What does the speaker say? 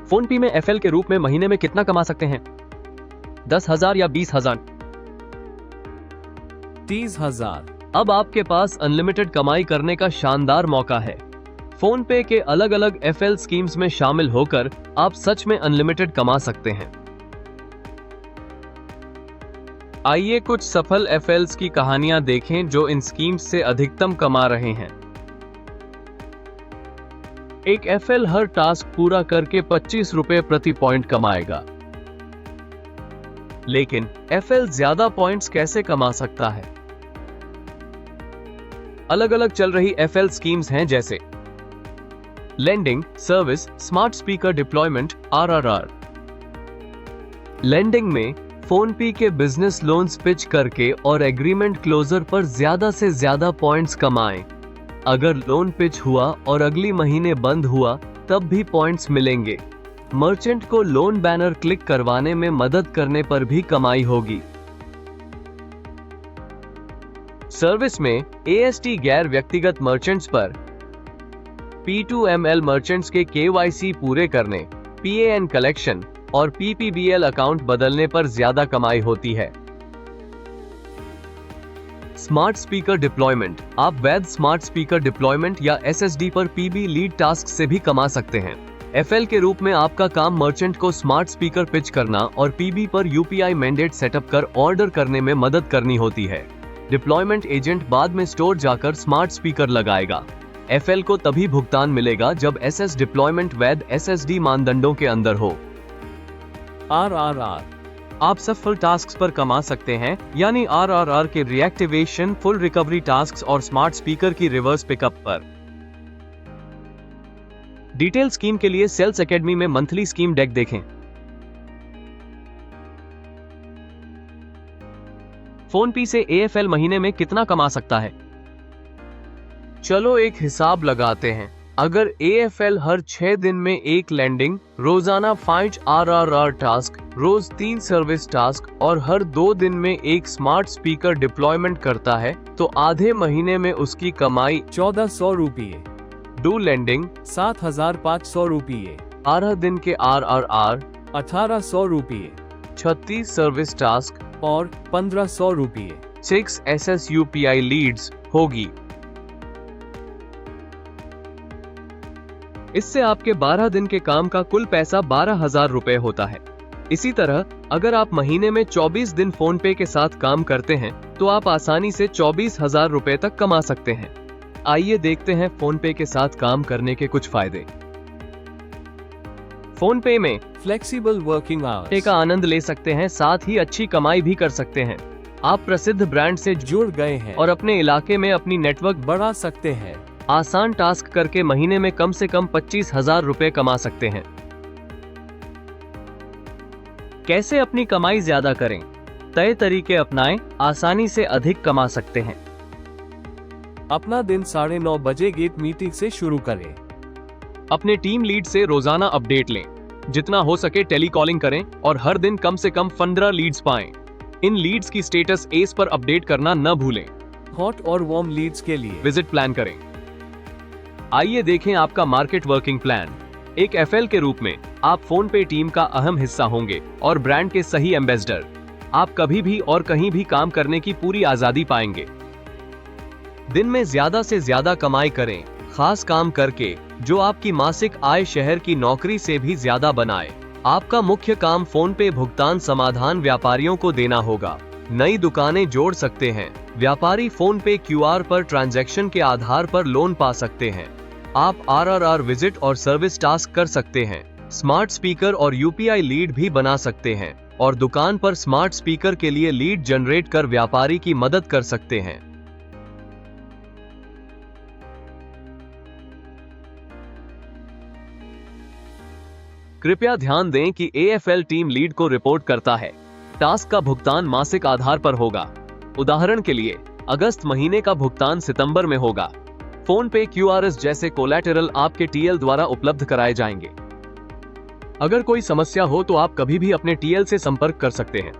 PhonePe में FL के रूप में महीने में कितना कमा सकते हैं? 10,000 या 20,000? 30,000। अब आपके पास अनलिमिटेड कमाई करने का शानदार मौका है। फोनपे के अलग अलग एफएल स्कीम्स में शामिल होकर आप सच में अनलिमिटेड कमा सकते हैं। आइए कुछ सफल एफएल्स की कहानियां देखें जो इन स्कीम्स से अधिकतम कमा रहे हैं। एक एफएल हर टास्क पूरा करके 25 रुपए प्रति पॉइंट कमाएगा। लेकिन एफएल ज्यादा पॉइंट्स कैसे कमा सकता है? अलग अलग चल रही एफएल स्कीम्स हैं जैसे lending, service, smart speaker deployment, RRR. Lending में फोनपे के बिजनेस लोन्स पिच करके और एग्रीमेंट क्लोजर पर ज्यादा से ज्यादा पॉइंट्स कमाएं। अगर लोन पिच हुआ और अगली महीने बंद हुआ तब भी पॉइंट्स मिलेंगे। मर्चेंट को लोन बैनर क्लिक करवाने में मदद करने पर भी कमाई होगी। सर्विस में एएसटी गैर व्यक्तिगत मर्चेंट्स पर P2ML मर्चेंट्स के KYC पूरे करने, PAN कलेक्शन और PPBL अकाउंट बदलने पर ज्यादा कमाई होती है। स्मार्ट स्पीकर डिप्लॉयमेंट, आप वैध स्मार्ट स्पीकर डिप्लॉयमेंट या SSD पर PB लीड टास्क से भी कमा सकते हैं। एफएल के रूप में आपका काम मर्चेंट को स्मार्ट स्पीकर पिच करना और PB पर UPI मैंडेट सेटअप कर ऑर्डर करने में मदद करनी होती है। डिप्लॉयमेंट एजेंट बाद में स्टोर जाकर स्मार्ट स्पीकर लगाएगा। एफएल को तभी भुगतान मिलेगा जब SS डिप्लॉयमेंट वैध SSD मानदंडों के अंदर हो। आरआरआर, आप सफल टास्क्स पर कमा सकते हैं, यानी आरआरआर के रिएक्टिवेशन, फुल रिकवरी टास्क्स और स्मार्ट स्पीकर की रिवर्स पिकअप पर। डिटेल स्कीम के लिए सेल्स एकेडमी में मंथली स्कीम डेक देखें। फोनपे से एएफएल महीने में कितना कमा सकता है? चलो एक हिसाब लगाते हैं। अगर एएफएल हर 6 दिन में एक लैंडिंग, रोजाना 5 आरआरआर टास्क, रोज 3 सर्विस टास्क और हर 2 दिन में एक स्मार्ट स्पीकर डिप्लॉयमेंट करता है तो आधे महीने में उसकी कमाई 1400 रुपये। 2 लैंडिंग 7,500 रुपये। 12 दिन के आरआरआर 1,800 रुपये। 36 सर्विस टास्क और 1,500 रुपये। 6 SSUPI लीड्स होगी। इससे आपके 12 दिन के काम का कुल पैसा 12,000 रुपए होता है। इसी तरह अगर आप महीने में 24 दिन फोनपे के साथ काम करते हैं तो आप आसानी से 24,000 रुपए तक कमा सकते हैं। आइए देखते हैं फोनपे के साथ काम करने के कुछ फायदे। फोनपे में फ्लेक्सिबल वर्किंग आवर्स का आनंद ले सकते हैं, साथ ही अच्छी कमाई भी कर सकते हैं। आप प्रसिद्ध ब्रांड से जुड़ गए हैं और अपने इलाके में अपनी नेटवर्क बढ़ा सकते हैं। आसान टास्क करके महीने में कम से कम 25,000 रुपए कमा सकते हैं। कैसे अपनी कमाई ज्यादा करें? तय तरीके अपनाएं, आसानी से अधिक कमा सकते हैं। अपना दिन 9:30 बजे गेट मीटिंग से शुरू करें। अपने टीम लीड से रोजाना अपडेट लें। जितना हो सके टेलीकॉलिंग करें और हर दिन कम से कम 15 लीड्स पाएं। इन लीड्स की स्टेटस एस पर अपडेट करना न भूलें। हॉट और वार्म लीड्स के लिए विजिट प्लान करें। आइए देखें आपका मार्केट वर्किंग प्लान। एक एफएल के रूप में आप फोनपे टीम का अहम हिस्सा होंगे और ब्रांड के सही एम्बेसडर। आप कभी भी और कहीं भी काम करने की पूरी आजादी पाएंगे। दिन में ज्यादा से ज्यादा कमाई करें, खास काम करके जो आपकी मासिक आय शहर की नौकरी से भी ज्यादा बनाए। आपका मुख्य काम फोनपे भुगतान समाधान व्यापारियों को देना होगा। नई दुकानें जोड़ सकते हैं। व्यापारी फोनपे QR पर ट्रांजैक्शन के आधार पर लोन पा सकते हैं। आप आरआरआर विजिट और सर्विस टास्क कर सकते हैं। स्मार्ट स्पीकर और UPI लीड भी बना सकते हैं और दुकान पर स्मार्ट स्पीकर के लिए लीड जनरेट कर व्यापारी की मदद कर सकते हैं। कृपया ध्यान दें कि AFL टीम लीड को रिपोर्ट करता है। टास्क का भुगतान मासिक आधार पर होगा। उदाहरण के लिए अगस्त महीने का भुगतान सितंबर में होगा। फोनपे QRS जैसे कोलैटरल आपके TL द्वारा उपलब्ध कराए जाएंगे। अगर कोई समस्या हो तो आप कभी भी अपने TL से संपर्क कर सकते हैं।